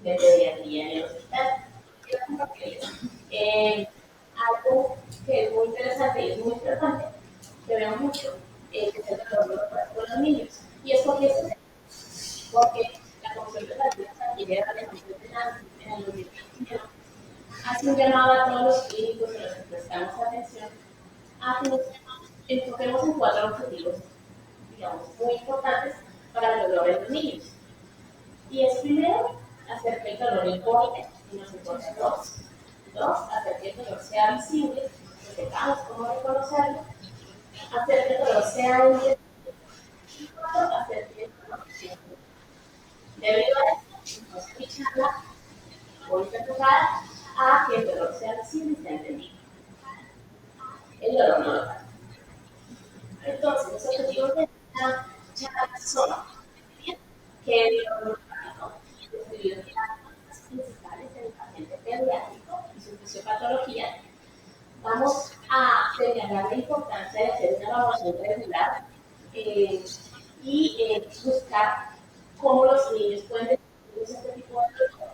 de pediatría en el hospital. Quiero compartirles algo que es muy interesante y es muy importante, que veo mucho, que es el dolor con los niños. Y es porque la Comisión de Salud Sanitaria en el 2021 hace un llamado a todos los clínicos a los que prestamos atención a que nos enfoquemos en cuatro objetivos, digamos, muy importantes para el dolor en los niños. Y es primero, hacer que el dolor importe y nos importe a todos. Dos, hacer que el dolor sea visible, que sepamos cómo reconocerlo. Hacer que el dolor sea identificado. Y cuatro, hacer que el dolor sea visible. Debido a esto, nos escucharla o está enfocada a que el dolor sea visible y sea entendido. El dolor no lo pasa. Entonces, los objetivos de esta charla son que el dolor no describir las principales del paciente pediátrico y su fisiopatología. Vamos a señalar la importancia de hacer una evaluación regular y buscar cómo los niños pueden descubrir este tipo de dolor.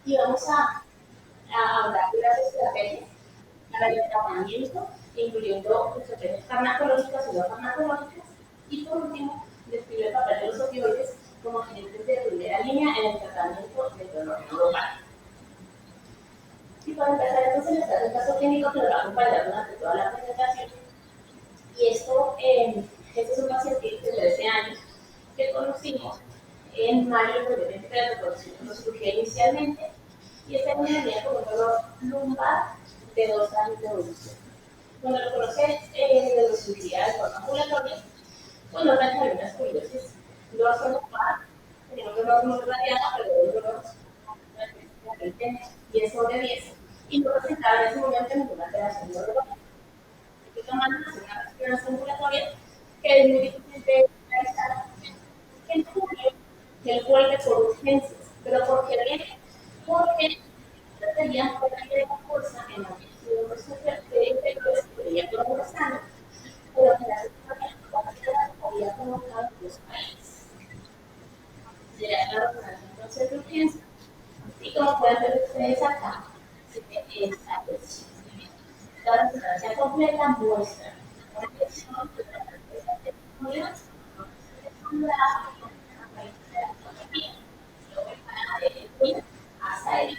Y vamos a hablar de las estrategias para el tratamiento, incluyendo estrategias farmacológicas o no farmacológicas. Y por último, describe el papel de los opioides como agentes de primera línea en el tratamiento del dolor neuropático. Y para empezar, entonces les traigo un caso clínico que nos va a acompañar durante toda la presentación. Y este es un paciente de 13 años que conocimos en mayo de 2023, lo cirugía inicialmente, y esta niña venía con un dolor lumbar de 2 años de evolución. Cuando lo conocí de la cirugía de forma ambulatoria, pues no traje alguna escoliosis dorsal-lumbar, tenía un dolor muy radiado, pero un dolor y es sobre 10, y no presentaba en ese momento ninguna alteración neurológica. Estoy tomando una respiración ambulatoria que es muy difícil de realizar. En julio, él vuelve por urgencias, pero ¿por qué viene? Porque tenía pérdida de fuerza en la región superior que venía progresando, pero que la situación había provocado los países. Sería la resonancia entonces de urgencia. Y como pueden ver ustedes acá, la resonancia completa muestra una lesión de la hasta el.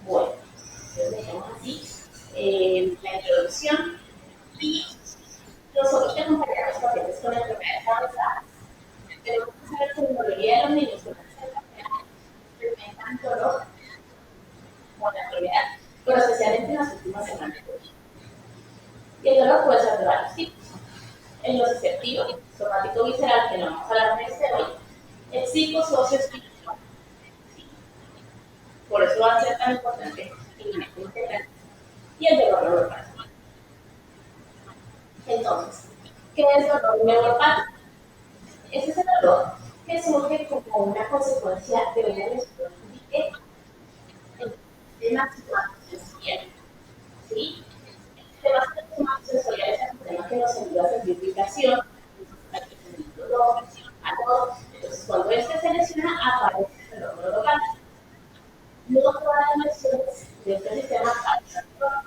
Bueno, entonces dejemos así la introducción y nosotros que acompañamos a los pacientes con enfermedades avanzadas, tenemos que saber que la mayoría de los niños con estas enfermedades experimentan dolor con la enfermedad, pero especialmente en las últimas semanas de vida. Y el dolor puede ser de varios tipos. El nociceptivo, somático visceral, que no vamos a hablar de este hoy, el psicosocioespiritual. Por eso va a ser tan importante el manejo integral y el dolor neuropático. Entonces, ¿qué es dolor neuropático? Ese es el dolor que surge como una consecuencia de una lesión directa en el sistema sensorial. ¿Sí? El sistema sensorial es el sistema que nos ayuda a sentir vibración, dolor, calor. Entonces, cuando este se lesiona, aparece el dolor neuropático. No todas las lesiones de este sistema aparecen dolor.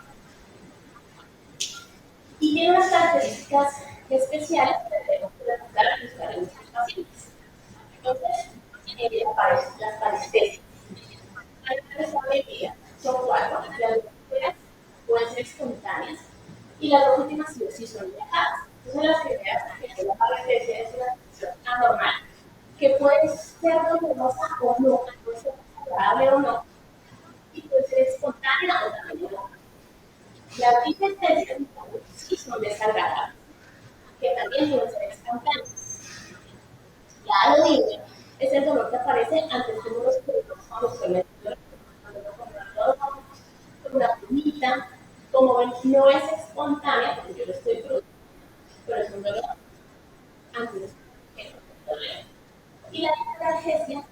Y tiene unas características especiales que debemos preguntar a nuestros pacientes. Entonces, las parestesias. Hay una sabiduría, son cuatro, las primeras pueden ser espontáneas y las dos últimas sí son viajadas. Entonces, las primeras, que la parestesia es una situación anormal, que puede ser dolorosa o no, puede ser agradable o no, y puede ser espontánea o también no. Las diferencias sí son desagradables, que también pueden ser espontáneas. La alegría es el dolor que aparece ante estímulos peligrosos, una plumita. Como ven, no es espontánea, porque yo lo estoy produciendo, pero es un dolor ante y la analgesia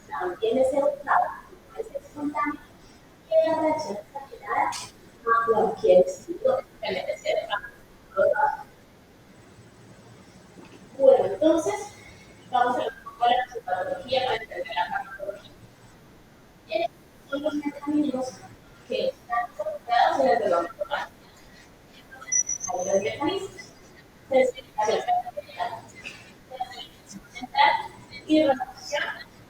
también es educada, no es espontánea, y la reacción exagerada a cualquier estímulo que le ser. Bueno, entonces, vamos a ver un poco la psicopatología y reducción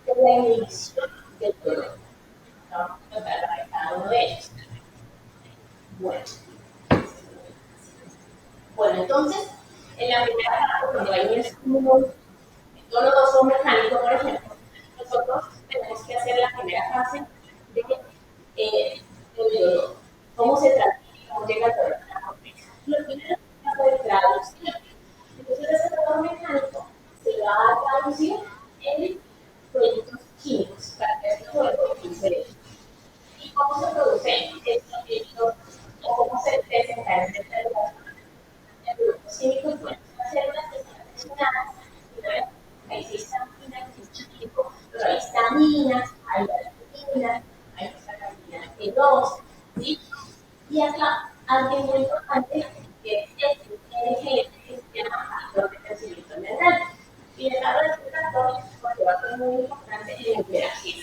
de la inhibición del dolor. Vamos a tratar de cada uno de ellos. Bueno, entonces, en la primera parte, cuando hay un estímulo doloroso mecánico, por ejemplo, nosotros tenemos que hacer la primera fase del dolor. ¿Cómo se trata? ¿Cómo llega el dolor a la corteza? Lo primero es el traducción. Entonces, ese dolor mecánico se va a traducir en productos químicos para que esto se produce. ¿Y cómo se produce esto? ¿O cómo se desencadenan de productos químicos? Bueno, las células que están relacionadas, hay histamina, pero hay histamina, hay adenina, hay vitamina E2, ¿sí? Y acá, algo muy importante, que es el NGN, que se llama factor de crecimiento mental. Y el lado de este factor, porque va a ser muy importante en la interacción.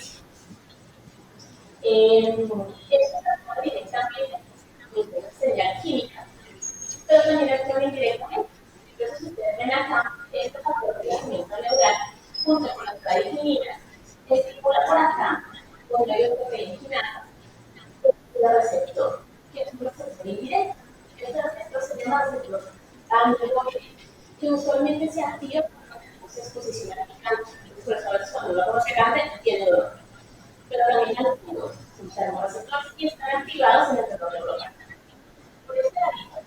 Esto está directamente con señal química, pero también actúa indirectamente. Entonces, si ustedes ven acá, este factor de crecimiento neural, junto con las radiciminas, estimula por acá, donde hay otro quinasa, el receptor, que es un receptor indirecto. Este receptor se llama receptor amiloide, que usualmente se activa cuando se exposición a picante. Por eso a veces cuando uno come picante tiene dolor. Pero también algunos son termorreceptores y están activados en el terreno neuronal. Por este lado,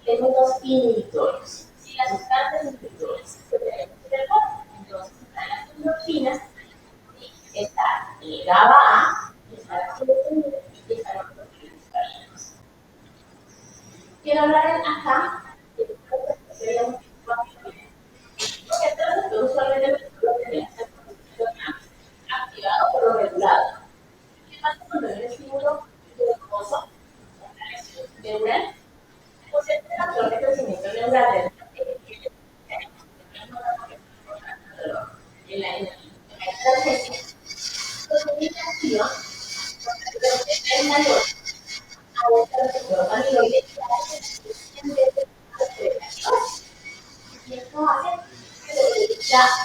tenemos dos inhibidores. Si las sustancias inhibidores se deben del cuerpo, entonces están las endorfinas, está el GABA A, está la serotonina y están los proteínas. Quiero hablar acá de lo que sería un tipo de porque este receptor usualmente lo tenemos activado por lo regulado. ¿Qué pasa cuando hay un estímulo glucoso, una lesión neural? Pues este factor de crecimiento neural en la estrategia, pues tiene activa el mayor a este receptor amiloide en vez de y esto hace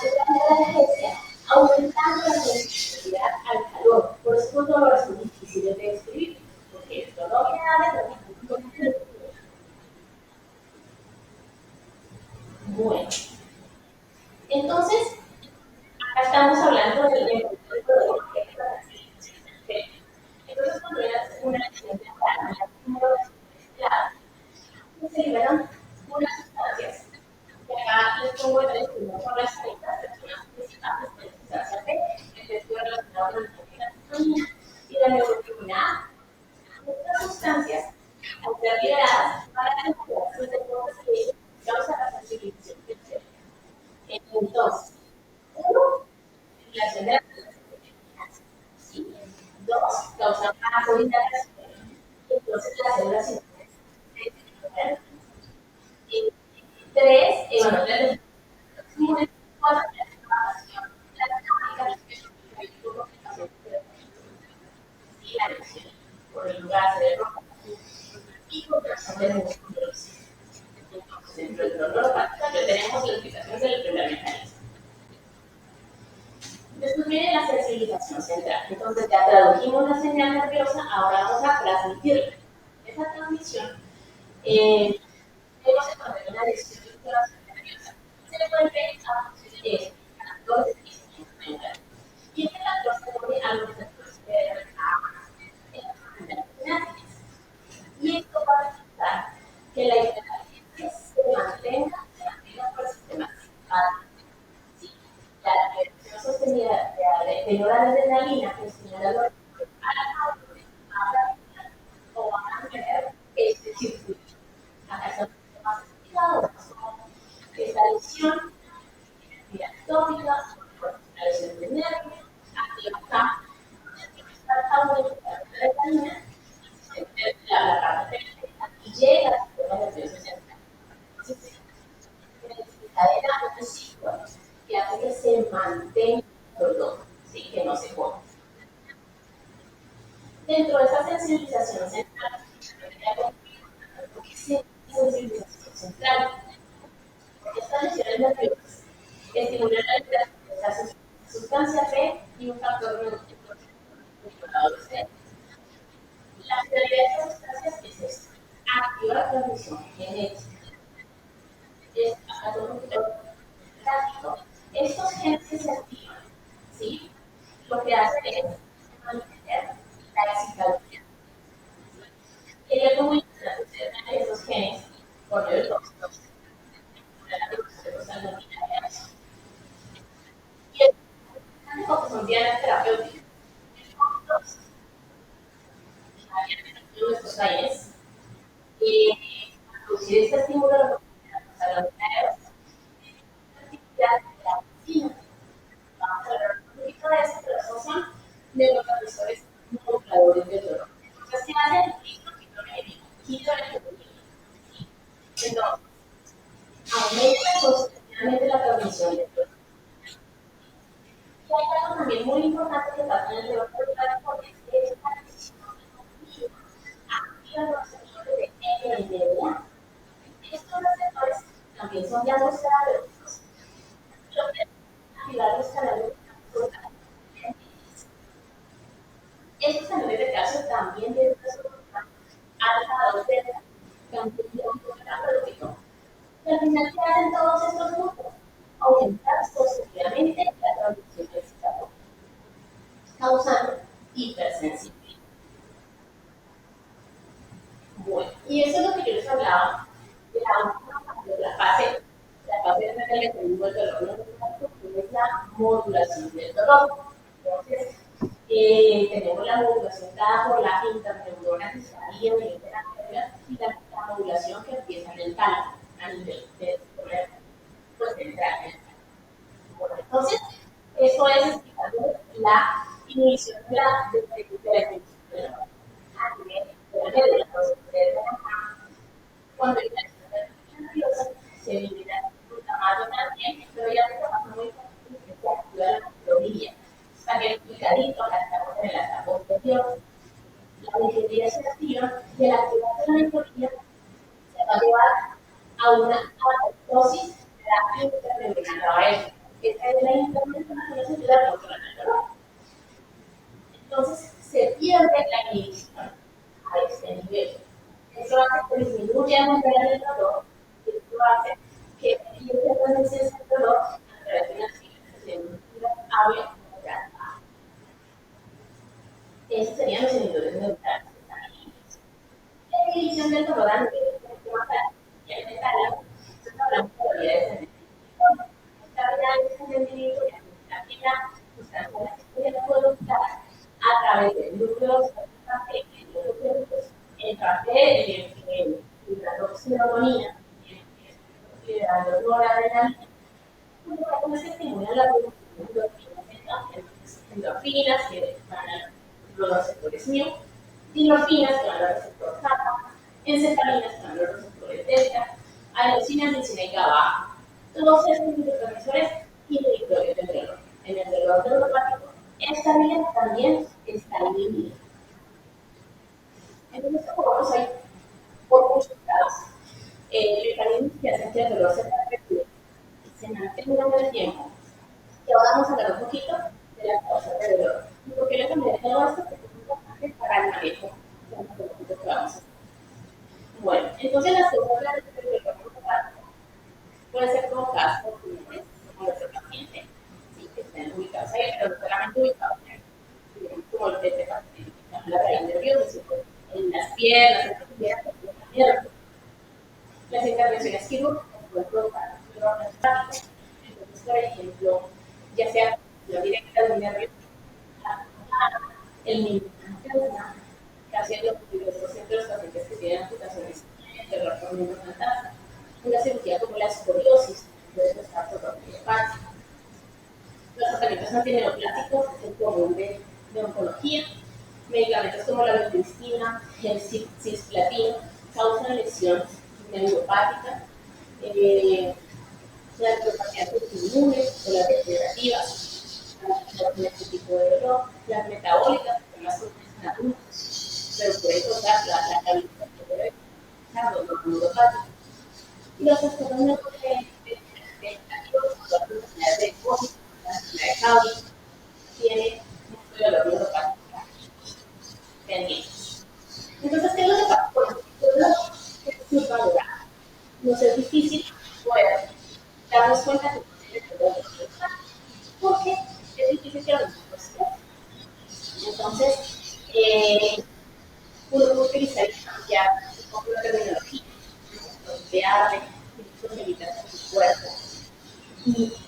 que la anestesia aumentando la sensibilidad al calor. Por eso los dolores son difíciles de describir, porque el dolor que da de bueno, entonces, acá estamos hablando del dolor que es la sensibilidad. Entonces, cuando hay una lesión temprana, se liberan unas sustancias que acá les pongo el destino por las personas principales de la sustancia P, el efecto relacionado con la serotonina y la neuroquímica A. Estas sustancias, al ser liberadas, van a generar receptores que causan la sensibilización del cerebro. Entonces, uno, estimulación de la sensibilización. ¿Sí? Dos, causa vasodilatación. Entonces, las células sintetizan. Tres, evaluar muy cuatro, la temática y la elección por el lugar cerebro y contracción de músculos. Entonces, dentro del dolor hepático tenemos la explicación del primer mecanismo. Después viene la sensibilización central. Entonces, ya tradujimos la señal nerviosa, ahora vamos a transmitirla. Esa transmisión, tenemos que poner una lesión nerviosa. Se le puede ver a factor de crecimiento mental. Y este factor se pone a los receptores y esto va a resultar que la hiperactividad se mantenga por el sistema circadiano. ¿Sí? La reacción sostenida de noradrenalina que estimula los o van a mantener este circuito. Acá están más explicados. Esta lesión tópica, la lesión de nervios, aquí está la parte y llega al sistema nervioso central. Entonces, cadena un ciclo que hace que se mantenga el dolor, ¿sí? Que no se ponga. Dentro de esa sensibilización central, ¿por qué sensibilización central? Porque estas lesiones nerviosas estimulan la liberación sustancia P y un factor controlador C. La finalidad de estas sustancias es esto, activar la transmisión genética. Es acá todo un poquito práctico. Estos genes que se activan, ¿sí? Lo que hacen es mantener la excitabilidad. Y hay algo muy interesante, ustedes ven que esos genes, por medio de tóxicos, la producción de prostaglandina. Y es porque son dianas terapéuticas. Nuestros genes producir este estímulo de la actividad de la vecina. Vamos a hablar un poquito de eso, pero esos son neurotransmisores moduladores del dolor. Entonces, ¿qué hacen? Quito el enemigo. Entonces, aumenta constantemente la transmisión del dolor. Y hay algo también muy importante que pasa en el dolor porque es que esta decisión activa los receptores de NMDA. Estos receptores también son llamados terapéuticos. Lo que activar los canales estos canales de calcio también deben resultar alfa-2 beta, también de un terapéutico. Y al final, ¿qué hacen todos estos grupos? Aumentar sucesivamente la transmisión del citatono, causando hipersensibilidad. Bueno, y eso es lo que yo les hablaba de la fase de mecanismo del dolor neuropático, que es la modulación del dolor. Entonces, tenemos la modulación dada por la interneurona que está ahí en el de la médula y la modulación que empieza en el tálamo, a nivel de pues, central. Bueno, entonces, eso es explicando la inhibición de la inhibición de la a nivel de la médula. Entonces, cuando hay una nerviosa, se elimina el glutamato también, pero ya se trabaja muy bien, se activa la microglia. Está bien explicadito, acá estamos en la etapa posterior. La microglia se activa y el activar de la microglia se va a llevar a una apoptosis de la intermembrana. Esta es la intermembrana que nos ayuda a controlar el dolor. Entonces, se pierde la inhibición a este nivel. Eso hace que disminuya el nivel del dolor y esto hace que empiece a reducirse el dolor a través de una civilización hábil. Esos serían los inhibidores neutrales. La inhibición del dolor a nivel y el metálamo, entonces hablamos de habilidades en el esta habilidad en el individuo también la sustancia que se puede usar a través del núcleo el café, la toxicotonina, la noradrenalina, como se estimula la producción de endorfinas que van a los receptores mu, endorfinas que van a los receptores kappa, encefalinas que van a los receptores delta, adenosina, lisina y GABA. Todos estos neurotransmisores inhibidores del dolor. En el dolor neuropático, esta vía también está inhibida. Entonces, como vamos a ir por muchos lados, mecanismos que hacen que el dolor se perpetúe y se mantenga en el tiempo. Y ahora vamos a hablar un poquito de las causas del dolor. ¿Y por qué les cambié todo esto? Porque es importante para el manejo de los productos que vamos a hacer. Bueno, entonces las causas del dolor pueden ser provocadas por tumores, como nuestro paciente, ¿sí? Que estén ubicados ahí, pero no solamente ubicados como el de la raíz nerviosa, en las piernas, en las piernas, en las piernas. Las intervenciones quirúrgicas pueden provocar dolor neuropático. Entonces, por ejemplo, ya sea la directa de un nervio, el mismo casi el 92% de los pacientes que tienen amputaciones tienen dolor por neurofantasma. Una cirugía como la escoliosis puede costar dolor neuropático. Los tratamientos antineoplásicos es el común de oncología. Medicamentos como la vincristina, el cisplatino causan lesión neuropática. Las propatías autoinmunes o las degenerativas, este tipo de dolor, las metabólicas, que son las en adultos, pero puede causar la cavidad de dolor neuropático. Y los trastornos de la enfermedad de COVID, la enfermedad de Crohn,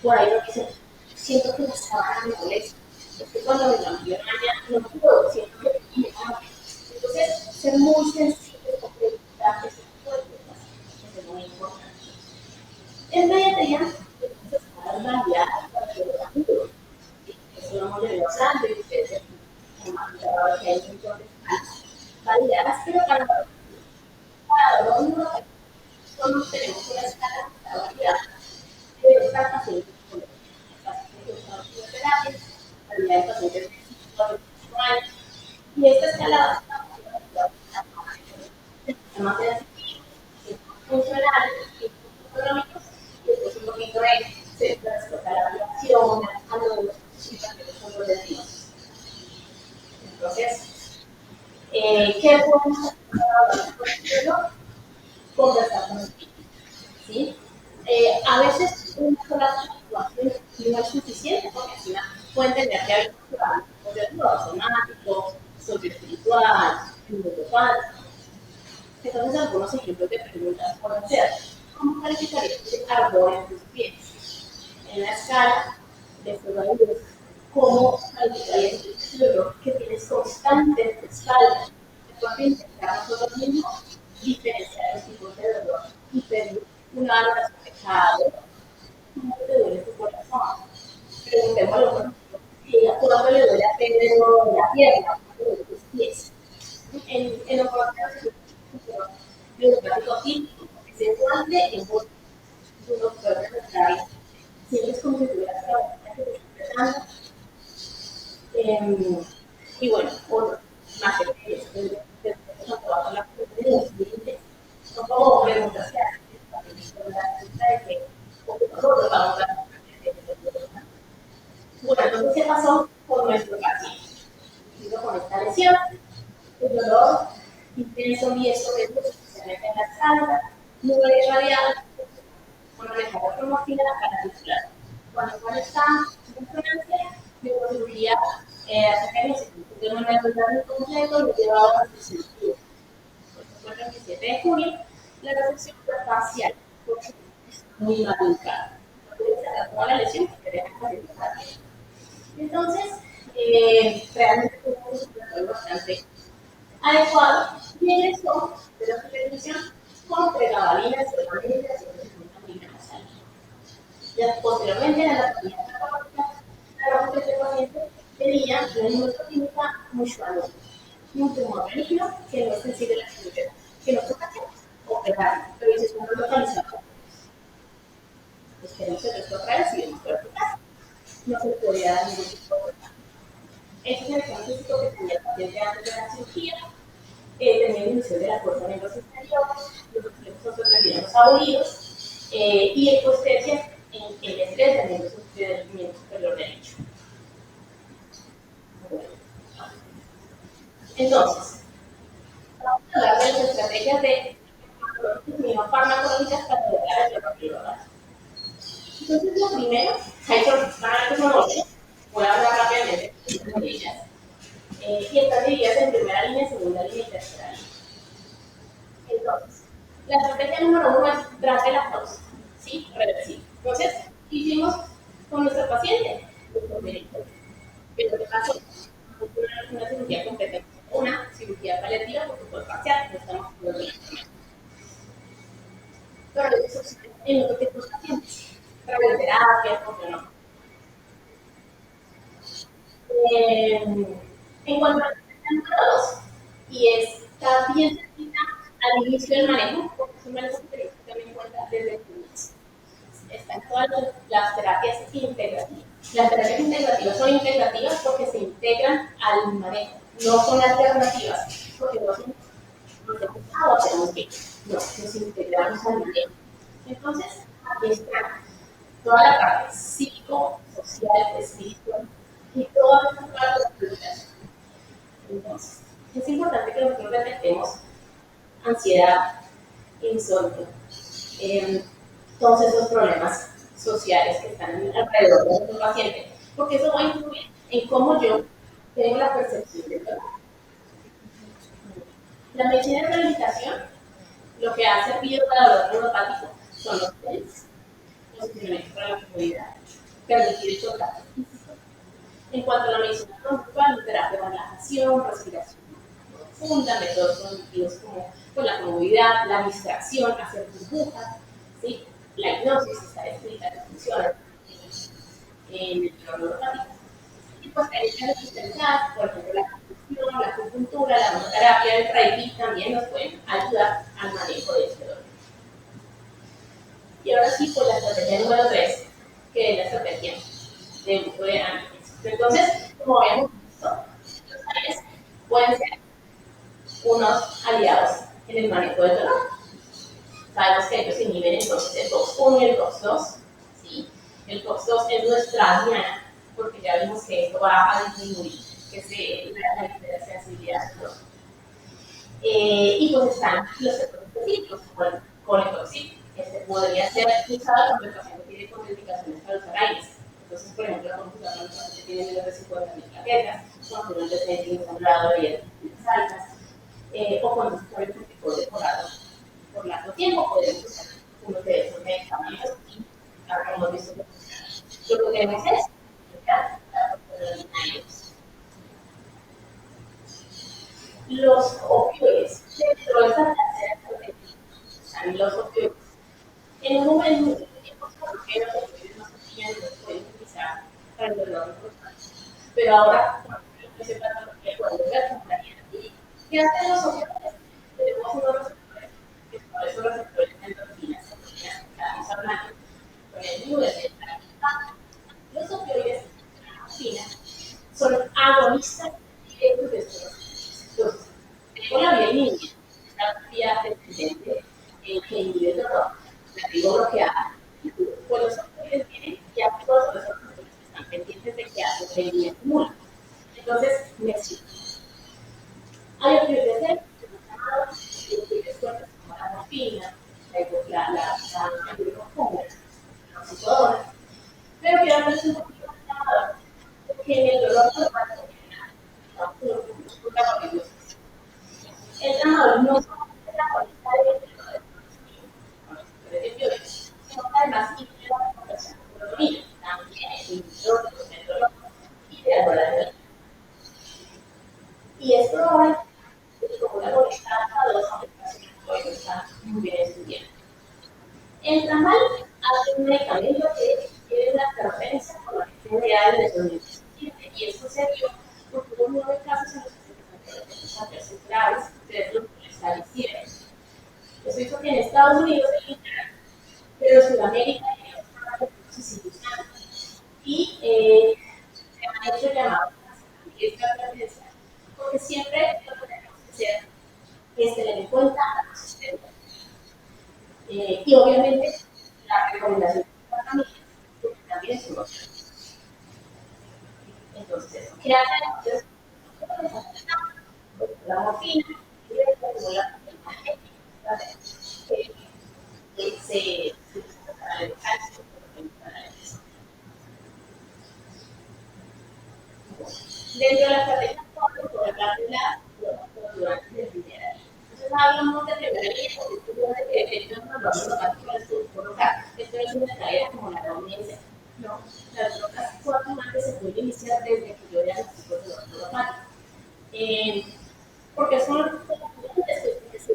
por ahí lo dice, siento que la sábana me molesta. Es que cuando me cambio de mañana no puedo, siento que me cambia. Entonces, ser muy sensible con preguntar ese tipo de cosas es muy importante. En mediodía, entonces, estar validadas para que los amigos, eso no me lo saben, y ustedes se han que hay un montón de validadas, pero para cada uno todos tenemos una escala de validad de estar pacientes con pacientes que usan quimioterapia, calidad de pacientes de 5 años, y esta escala va a más de funcionales y económicos, y después un poquito de se transporta la violación, a los pacientes son progresivos. Entonces, ¿qué podemos hacer? Conversar con el cliente, ¿sí? A veces una sola situación no es suficiente porque al final pueden tener que haber un somático, socioespiritual, neuropal. Entonces, algunos ejemplos de preguntas pueden ser: ¿cómo calificarías el ardor en tus pies? En la escala de 0 a 10, ¿cómo calificarías el dolor que tienes constante en tu espalda? Después de intentar nosotros mismos diferenciar los tipos de dolor y pedir una valoración de cada dolor. ¿Cómo te duele tu corazón? Preguntémoslo, por ejemplo, ¿cuándo le duele a Pedro la pierna? ¿Cuándo le duele tus pies? En los procesos neuropático típico, ese guante en uno puede tratar, siempre es como si tuvieras la boca que te está empezando. Y bueno, otro, más de la de los clientes, son como preguntas que hacen de que nosotros vamos a. Bueno, entonces, ¿qué pasó con nuestro paciente? Con esta lesión, el dolor intenso y eso de luz se mete en la espalda, nube irradiada, una mejora cromofila para titular. Cuando está en resonancia, neurocirugía sacarse de manera total y completo, lo llevaba a su sentido. Fue el 27 de junio, la resección fue parcial, porque es muy mal ubicada. Se agarró la lesión que quería paralizar. Entonces, realmente fue un resultado bastante adecuado y en eso de la televisión con pregabalinas, solamente 150 miligramos al día. Posteriormente, en la anatomía patológica, la que este paciente tenía una inmunoquímica mucho alta, un tumor benigno que no es sensible a la cirugía, que no toca operar, pero dice que no lo localizado. Esperemos que esto otra vez y vemos por tu caso. No se le podría dar ningún tipo de problema. Ese es el diagnóstico que tenía el paciente antes de la cirugía. Tenía disminución de la fuerza miembros inferiores, los reflejos sorprendían los abolidos y hipostesia en el estrés del miembro superior derecho. Entonces, vamos a hablar de las estrategias de farmacológicas para lograr el dolor. Entonces, lo primero, hay son 8, voy a hablar rápidamente de ellas. Y están divididas en primera línea, segunda línea y tercera línea. Entonces, la estrategia número 1 es trate la causa, ¿sí? Reversible. Entonces, ¿qué hicimos con nuestro paciente? Pero ¿qué pasó? Una cirugía completa, una cirugía paliativa porque fue parcial, no estamos hablando de pero eso sucede en otro tipo de pacientes, radioterapia, porque no. En cuanto a la número 2, y está bien cerquita al inicio del manejo, porque es un manejo que tenemos que tener en cuenta desde el inicio. Están todas las terapias integrativas. Las terapias integrativas son integrativas porque se integran al manejo, no son alternativas, porque no son hacemos que no, nos integramos al manejo. Entonces, aquí está toda la parte psico, social, espiritual y todas las partes. Entonces, es importante que nosotros detectemos ansiedad, insomnio, todos esos problemas sociales que están alrededor de nuestro paciente, porque eso va a influir en cómo yo tengo la percepción del dolor. La medicina de rehabilitación lo que ha servido para el dolor neuropático son los TENS, los instrumentos para la comodidad, permitir el contacto físico. En cuanto a la medicina conductual, terapia de relajación, respiración profunda, métodos cognitivos como pues, la comodidad, la distracción, hacer burbujas, ¿sí? La hipnosis está escrita que funciona en el neuropático. Y pues técnicas especializadas, por ejemplo, la acupuntura, la acupuntura, la terapia, el reiki también nos pueden ayudar al manejo de este dolor. Y ahora sí, pues la estrategia número 3, que es la estrategia de uso de ángeles. Entonces, como habíamos visto, los ángeles pueden ser unos aliados en el manejo del dolor. Sabemos que ellos inhiben entonces el COX-1 y el COX-2. ¿Sí? El COX-2 es nuestra diana, porque ya vimos que esto va a disminuir la sensibilidad del dolor. Y pues están los efectos específicos, con el toxina. Este podría ser usado cuando el paciente tiene contraindicaciones para usar aires. Entonces, por ejemplo, cuando el paciente tiene menos de 50.000 plaquetas, cuando tiene un antecedente ensamblado de hierbas altas, o cuando se pone un tipo de decorado por largo tiempo, podemos usar uno de esos medicamentos y ahora hemos visto que lo que queremos es los opioides. Dentro de esa tercera están los opioides. En un momento de tiempo, porque los opioides no se pueden utilizar para el dolor muscular. Pero ahora, no se trata de que pueden ver con claridad. ¿Qué hacen los opioides? Tenemos unos receptores, que son esos receptores de endorfinas, que estamos hablando, con el nivel. Los opioides, la morfina, son agonistas directos de estos receptores. Entonces, tengo la vía inhibida, la vía descendente que inhibe el dolor, la tengo bloqueada. Pues los opioides vienen ya todos los receptores que están pendientes de que hacen rendimiento inmune. Entonces, me explico. Hay opioides de opioides fuertes como la morfina, la ibuprofena, la oxicodona, pero quiero hablarles un poquito más tramador, porque en el dolor normal el tramador no solamente la cualidad de opioides, sino que además incluye la recuperación de serotonina, también es inhibidor del dolor y de la noradrenalina. Y es probable que como una boleta a dos aplicaciones todavía está muy bien estudiada. El tramal hace un medicamento que tiene una referencia con la FDA de 2017 y esto se dio porque hubo 9 casos en los que se empezaron a hacerse graves de lo que hicieron. Eso hizo que en Estados Unidos se limitaran, pero en Sudamérica y en otros se sigue usando. Y se han hecho llamados a esta referencia porque siempre lo que tenemos que hacer es tener en cuenta a los sistemas. Y obviamente la recomendación de la familia, porque también es un otro. Entonces, ¿qué hacen? Entonces, la morfina y luego la que se utiliza para el calcio, para el dentro de la estrategia por hablar de la durante el primer año. Entonces hablamos de primer año porque ellos nos vamos a colocar. Esto es una tarea como la audiencia. No, las otras 4 marcas se pueden iniciar desde que yo ya necesito de los automáticos. Porque son que se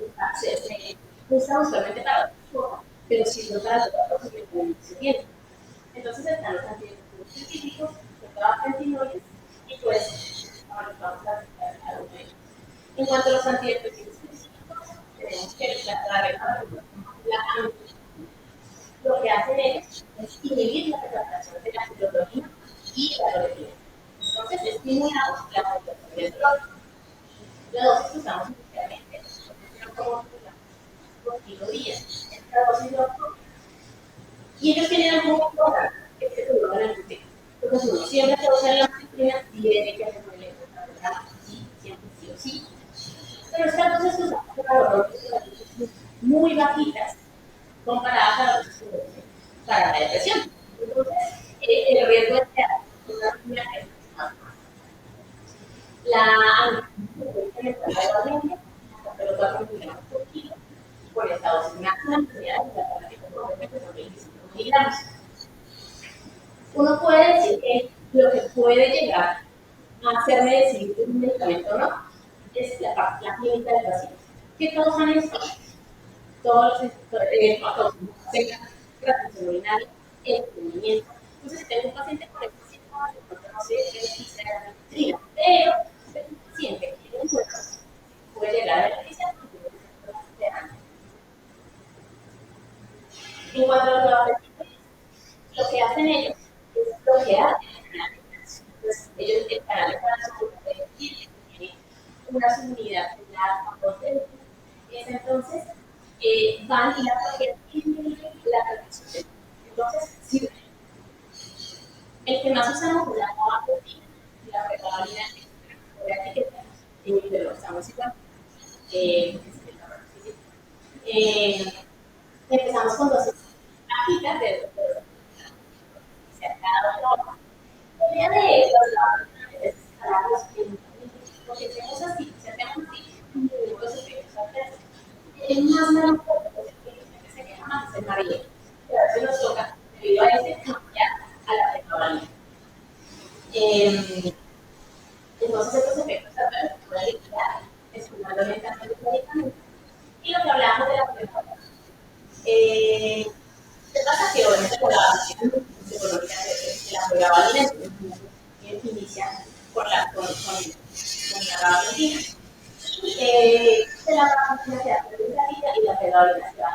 usan usualmente para otras cosas, pero si no para otras cosas que pueden irse bien. Entonces están los antidepresivos científicos, que trabajan retinoides, y pues ahora vamos a algo de ellos. En cuanto a los antidepresivos específicos, tenemos que lo que hacen ellos es inhibir la recaptación de la serotonina y la norepinefrina. Entonces, estimulamos la recaptación del dolor. La dosis que usamos inicialmente es 0,2 días. Esta dosis no. Y ellos tienen algo muy importante, que es que se vuelvan el gluten. Entonces, uno siempre que usa la disciplina tiene que hacer un electro, sí, siempre sí o sí. Pero estas dosis que usamos para dolor son muy bajitas comparadas a las dosis que usamos para la depresión. Entonces, el riesgo es que una la antidepresiva pero 4 miligramos por kilo por esta dosis máxima de la que son 25 miligramos. Uno puede puede llegar a hacerme decidir un medicamento o no, es la clínica del paciente. ¿Qué causan esto? Todos los retención urinaria, estreñimiento. Entonces, si tengo un paciente con este síntoma, de pronto no se beneficia de la medicina, pero si el paciente tiene un cuerpo, puede llegar a beneficiar porque de años. En cuanto a los laboratorios, lo que hacen ellos es bloquear el canal de calcio. Entonces, ellos el canal de calcio tiene una subunidad de la proteína. Entonces, van y la bloquean y disminuyen la producción. Entonces, sí, el que más usamos es la novaproteína y la pregabalina por etiqueta, pero estamos igual. Empezamos con dosis bajitas de cada uno. El día de los laboratorios porque hacemos así, si hacemos así, los efectos adversos. El más grande que se queja más es el marino, que a veces nos toca, debido a ese, cambiar a la pregabalina. Entonces, estos efectos adversos pueden eliminar, estimando lentamente el medicamento. Y lo que hablábamos de la pregabalina. ¿Qué pasa? Que obviamente por la acción psicológica de la pregabalina inicia con la pregabalina. De la pregabalina se da la y la pregabalina se da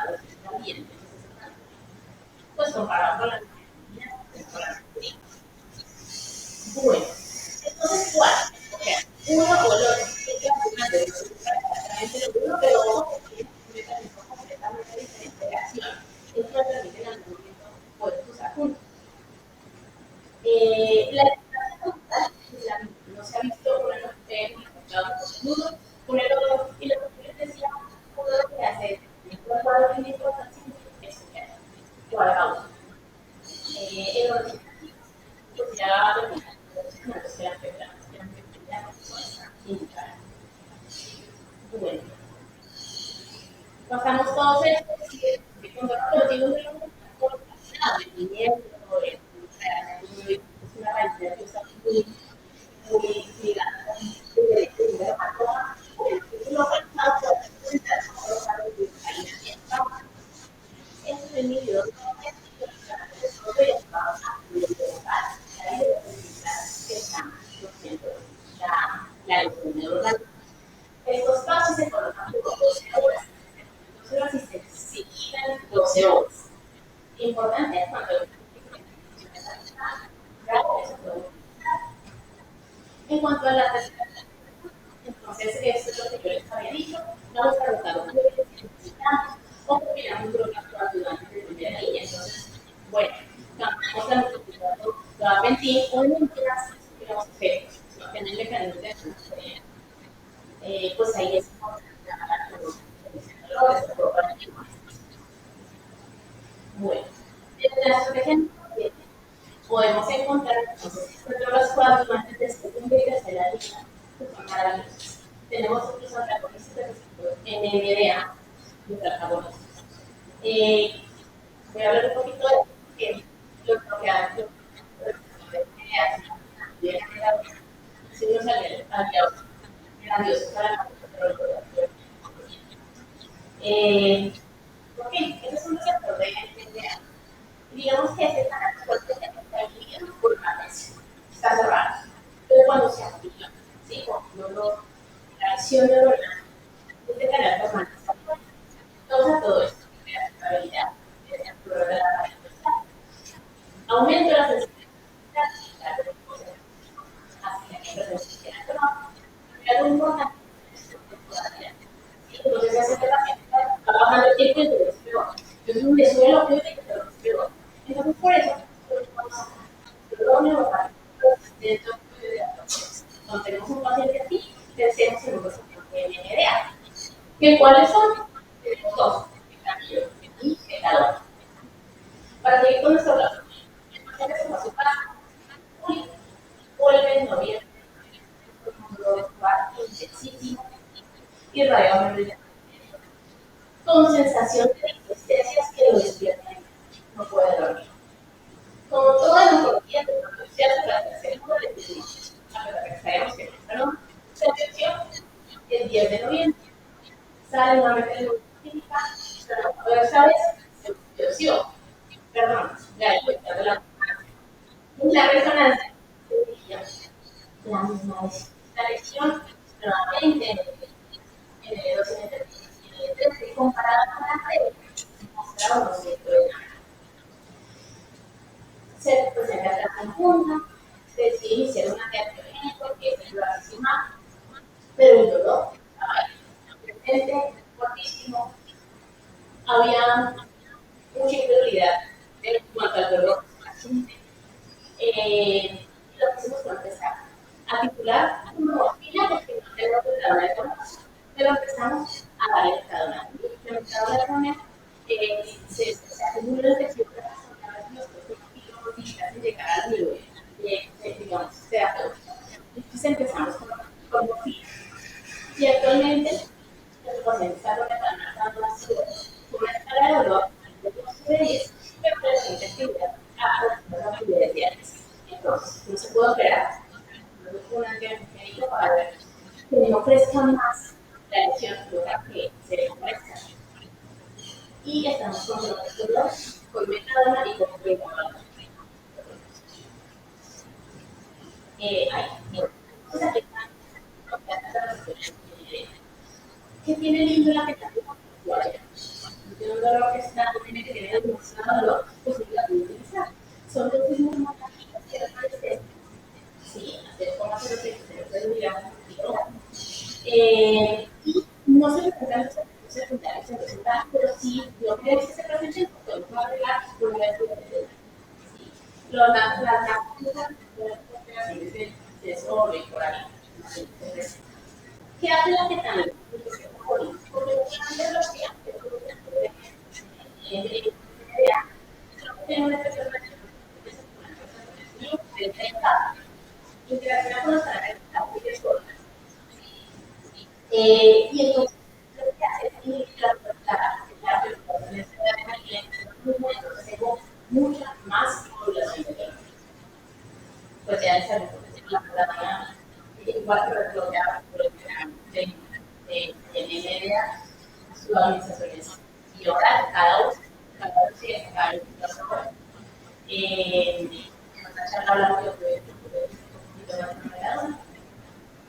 también. Pues comparado con la pregabalina. Bueno, entonces, ¿cuál? Uno o el otro. Exactamente lo mismo, pero ojo, que tiene un mecanismo completamente diferente de acción. Esto lo permite en algún momento poder usar juntos. La eficacia total no se ha visto con el con el otro, y lo que les decía, uno lo que hace es el cuadro clínico es igual a uno. El orden pues ya bueno, pasamos todos estos y cuando los digo de es una raíz de muy ligada es el medio la economía orgánica. Estos pasos se colocan por 12 horas. 12 horas y se quitan 12 horas. Importante cuando en cuanto a la respiración, entonces esto es lo que yo les había dicho, vamos a rotar un poco o combinamos drogas coadyuvantes de primera línea. Entonces, bueno, cambiamos la multiplicación de gabapentin o mientras los efectos, no tienen mecanismos de acción, pues ahí es bueno. En la estrategia podemos encontrar drogas coadyuvantes de segunda y tercera línea, que son maravillosas. Tenemos otros antagonistas de receptor NMDA y antagonistas. Voy a hablar un poquito de lo que hace si unos aliados grandiosos para la ok, ese es un receptor de NMDA. Digamos que ese canal fuerte está dividido por una tensión, está cerrado. Pero cuando se activa, ¿sí? Cuando la acción neuronal, este canal permanece abierto. Causa todo esto, crea estabilidad, aumento de la sensibilidad, hacia que la sensibilidad pero algo importante entonces ese paciente está bajando el tiempo y todo es peor. Entonces me sube la opioide y todo es peor. Entonces por eso dentro de cuando tenemos un paciente así, pensemos en un paciente de NMDA. ¿Cuáles son? Tenemos dos, metanilo y metadona. Para seguir con nuestro lado, el paciente se va a su casa, vuelve, no viene, intensísimo y radioamorrillo. Con sensación de resistencias que lo despiertan, no puede dormir. Como toda la oncología, se hace la tercera 10 de noviembre. Sale nuevamente la notifica, pero esta vez se torció, perdón, la respuesta de la resonancia la misma vez. La lesión nuevamente en el 2 y en el 13, comparada con la red, mostraba unos efectos de nada. Se presenta la conjunta, se decide iniciar una terapia que es el racimar, pero el dolor estaba ahí, presente, fortísimo, había mucha incredulidad en cuanto al dolor paciente. Lo que hicimos fue empezar a titular una morfina porque no tengo que de dolor, pero empezamos a darle metadona. La metadona se acumula el tejido de llegar al nivel digamos, terapéutico. Entonces empezamos con morfina. Y actualmente, el paciente está tratando una escala de dolor de 2 de 10, pero presenta actividad a actividades diarias. Entonces, no se puede operar un antiangiogénico para ver que no crezca más la lesión que se le ofrezca. Y estamos con dolor, con metadona y con metadona. ¿Qué tiene lindo la metadona? Tiene un dolor que está, tiene que tener demasiado dolor, pues no la puede utilizar. Son dosis muy más bajitas que las anestesias. Sí, hacer como se lo mirar un poquito. Y no se representan los efectos secundarios en resultados, pero sí, lo que es que se presenten, podemos arreglar una vez que las operaciones de desorden por ahí. ¿Qué hace la ketamina? Porque no los que tiene un efecto interacciona con los canales de cortas. Y entonces lo que hace es inhibir la preocupación entonces tengo mucha más población de tiempo. Pues ya esa la igual que lo que hago de NVDA, su administración y ahora cada uno sigue cada uno. Hablamos de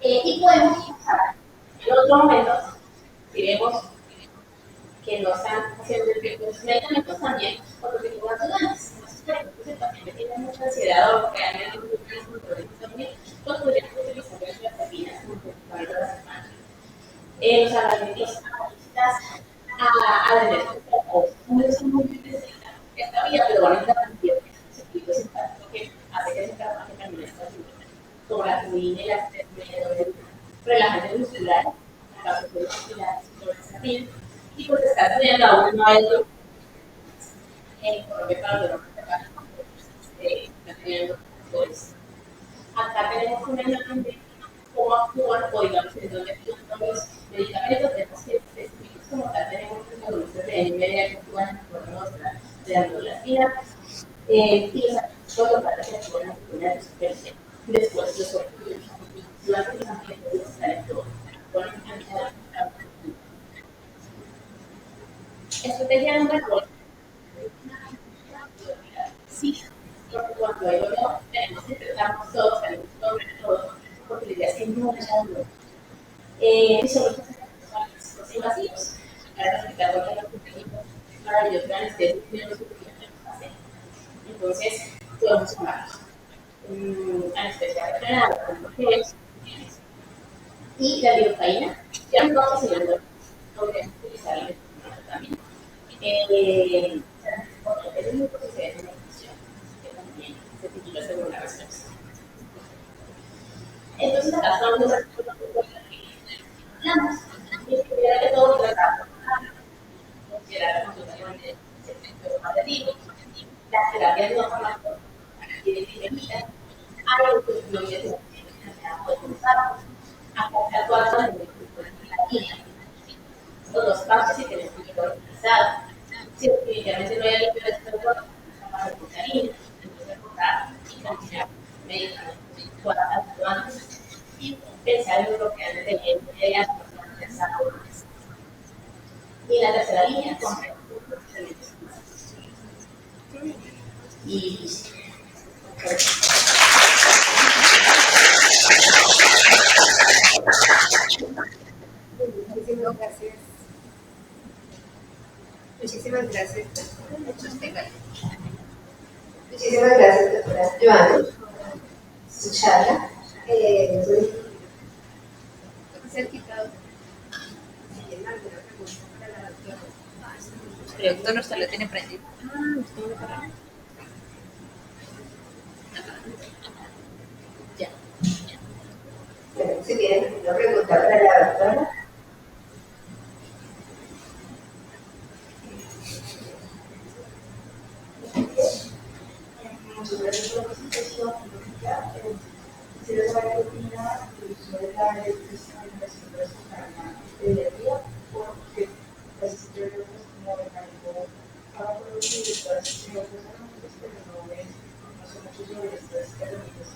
y podemos usar en otro momento, diremos que no están haciendo efectos medicamentos también, otro tipo de ayudantes. Entonces, el paciente tiene mucha ansiedad o realmente un problema también, pues podríamos utilizar las vitaminas como para la semana. Los analistas a tener un son muy difíciles esta vía, pero van a entrar también circuitos simpáticos que hace que se trabaje también esta ayuda, como la turbina y la relajante muscular, la capacidad muscular, y pues está teniendo aún no hay Colombia para los está teniendo pues acá tenemos una imagen de cómo actúan o digamos en donde actúan los medicamentos tenemos que específicos como tal tenemos los productos de NVDA que actúan en forma de la endorfina y los antibióticos para que actúen en la superficie después los orquídeos durante los antibióticos están en todo estrategia número 2. Sí, porque cuando hay dolor, tenemos que tratarnos todos, tenemos que tomar todo, porque la idea es que no haya dolor. Y sobre todo, los invasivos, para explicar lo que es los tejidos maravillosos de anestesia y los hacer. Entonces, podemos sumarlos. Anestesia regional, que es, y la lidocaína, ya nos vamos enseñando, podemos utilizarla también. Es muy posible de nutrición, que también se titula segunda respuesta. Entonces, acá estamos en hablamos y estuviera que todo tratado, considerar la consultación de sector matemático, las terapias no farmacológicas y de clínica, algo que no es de acá todas las de los dos pasos y tenemos que utilizar. Si definitivamente no hay algo que les preocupa, vamos a buscar entonces encontrar y continuar medicamentos cuantas antes y pensar en lo que antes de las personas desarrollo. Y en la tercera línea, con y muchísimas gracias. Muchísimas gracias. Muchísimas gracias, doctora Joana, su charla. Creo que no se lo tiene prendido. Ya. Bueno, si tienen alguna pregunta para la doctora. Muchas gracias por la presentación. Quisiera saber qué opina el uso de la electricidad en las empresas para día a día, porque las estrellas como algo para producir estas herramientas, pero no son muchos sobre estas herramientas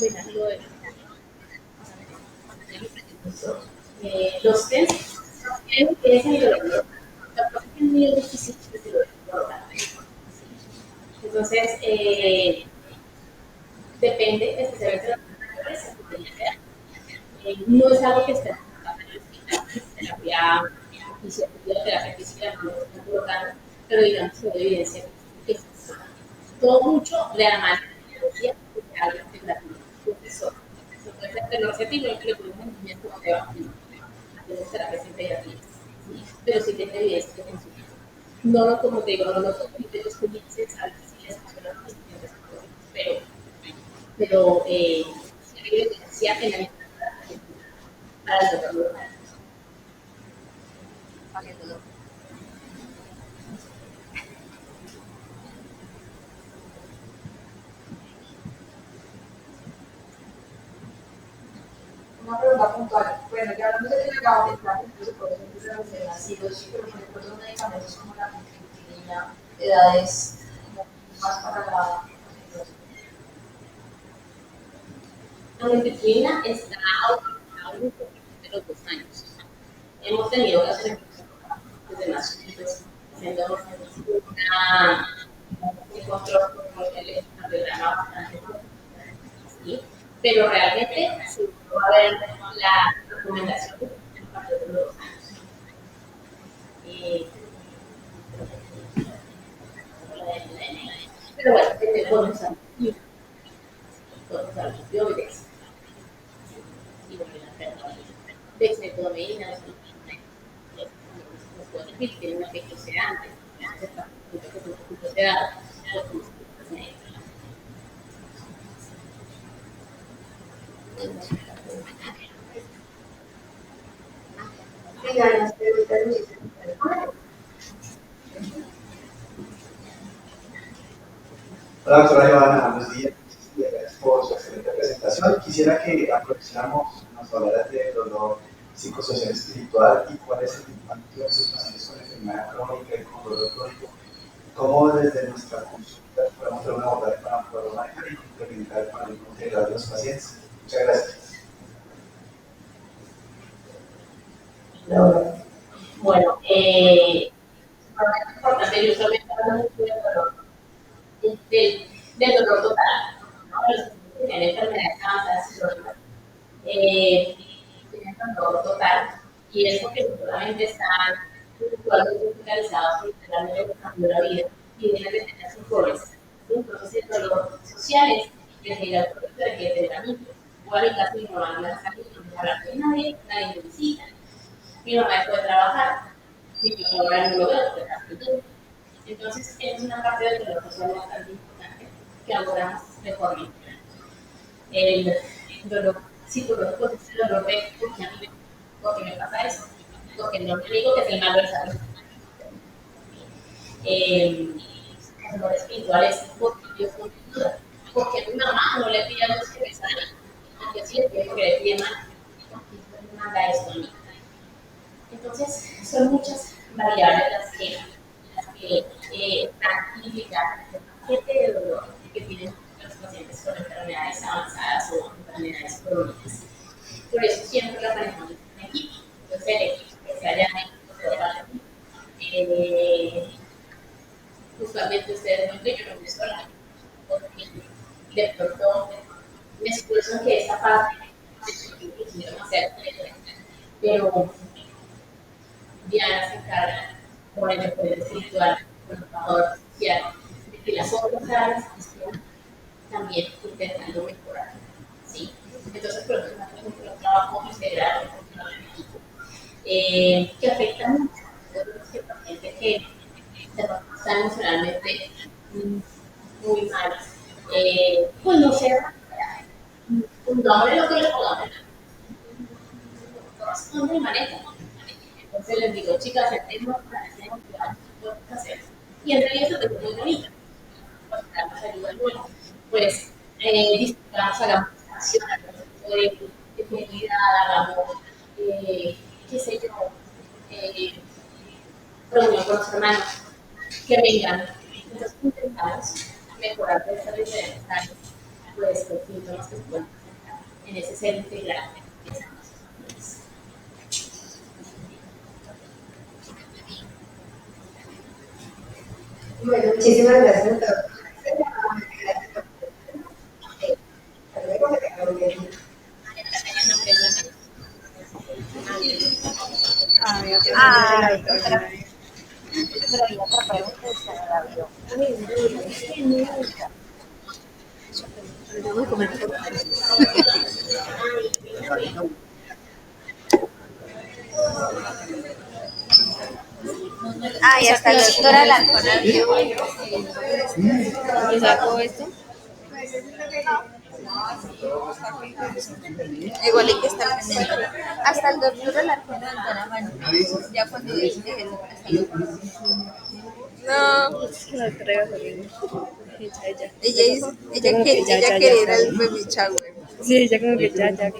que los test es el dolor. La cosa es muy difícil de lograr. Entonces, depende especialmente de la empresa. No es algo que esté en terapia física, no lo están colocando, pero digamos que hay evidencia que todo mucho de la mano de algo que la profesor. Puede ser tecnología y que le ponemos entendimiento como te va hacemos terapias integrativas. Pero sí tiene evidencia que funciona. No lo como te digo, no lo son criterios judiciales, a veces sí les funciona pero sí hay evidencia en la misma para el dolor. Para el dolor. una pregunta puntual. Bueno, ya hablamos de legado de plan, incluso por ejemplo, se refiere a sí, pero por ejemplo, otros medicamentos como la penicilina, edades más para la. La disciplina está autorizada de los 2 años. Hemos tenido casos desde más chiquitos haciendo un control con el cardiograma bastante ¿sí? Pero realmente sí, va a haber la recomendación a partir de los 2 años. Pero bueno, podemos usar los biómetros y bueno, la dexmedetomidina, los pueden decir, tienen un efecto sedante, un efecto sedado, Venga, las preguntas, muchísimas gracias. Hola, doctora Joana, buenos días. Gracias por su excelente presentación. Quisiera que aprovecháramos, nos hablaras del dolor psicosocial espiritual y cuál es el impacto de sus pacientes con enfermedad crónica y con dolor crónico. Cómo desde nuestra consulta podemos hacer un abordaje para poder manejar y complementar con el integral de los pacientes. Muchas gracias. Bueno, importante, yo solamente hablo mucho del dolor, del dolor total, ¿no? Los que tienen enfermedades avanzadas tienen dolor total, y es porque solamente están puntualmente hospitalizados porque realmente les cambió la vida y tienen que tener sus roles. Entonces, el dolor social es que ir al colegio, hay que tener amigos. Igual en casa mi mamá no me deja salir, no me deja hablar con nadie, nadie me visita. Mi mamá después de trabajar, mi papá ahora no lo veo porque está escritura. Entonces, es una parte del dolor social bastante importante que abordamos de forma integral. El dolor psicológico es el dolor de porque me pasa eso, porque no me digo que es el mal de salud. El dolor espiritual es porque yo soy duda, porque a mi mamá no le pide a Dios que me sane, aunque sí le pide que le pide mal, porque Dios me manda esto a mí. Entonces, son muchas variables las que están implicadas en el paquete de dolor que tienen los pacientes con enfermedades avanzadas o enfermedades crónicas. Por eso siempre la manejamos en equipo. Entonces, el equipo que se haya usualmente ustedes no ven, yo no me sola, porque de pronto me esfuerzo que esta parte que quisieron hacer, pero Diana se encarga con el recorrido espiritual, con el trabajador social, de que las otras áreas estén también intentando mejorar. ¿Sí? Entonces, por eso es un trabajo integral, un equipo, que afecta mucho a los pacientes que están emocionalmente muy mal. Pues no sé, pongámosle lo que les podamos. Corresponde y manejo. Entonces les digo, chicas, hacemos que hacer. Y en realidad eso es muy bonito. Pues nos ayuda mucho. Pues disfrutamos, hagamos acciones de comunidad, hagamos, qué sé yo, reunión con los hermanos, que vengan. Entonces intentamos mejorar de estas diferentes áreas, pues los síntomas que se pueden presentar en ese ser integral que estamos. Bueno, muchísimas gracias, doctor. Hasta luego, que tengan un buen día. Ay, pero había otra pregunta y se me la vio. Voy a comer. Ah, y hasta el doctor Alarcón. ¿Y sacó esto? Igual hay que estar pendiente. Hasta el doctor Alarcón levantó la mano. Ya cuando dije que no. Es que la traigo saliendo. Ella quería ir al baby shower. Sí, ella como que ya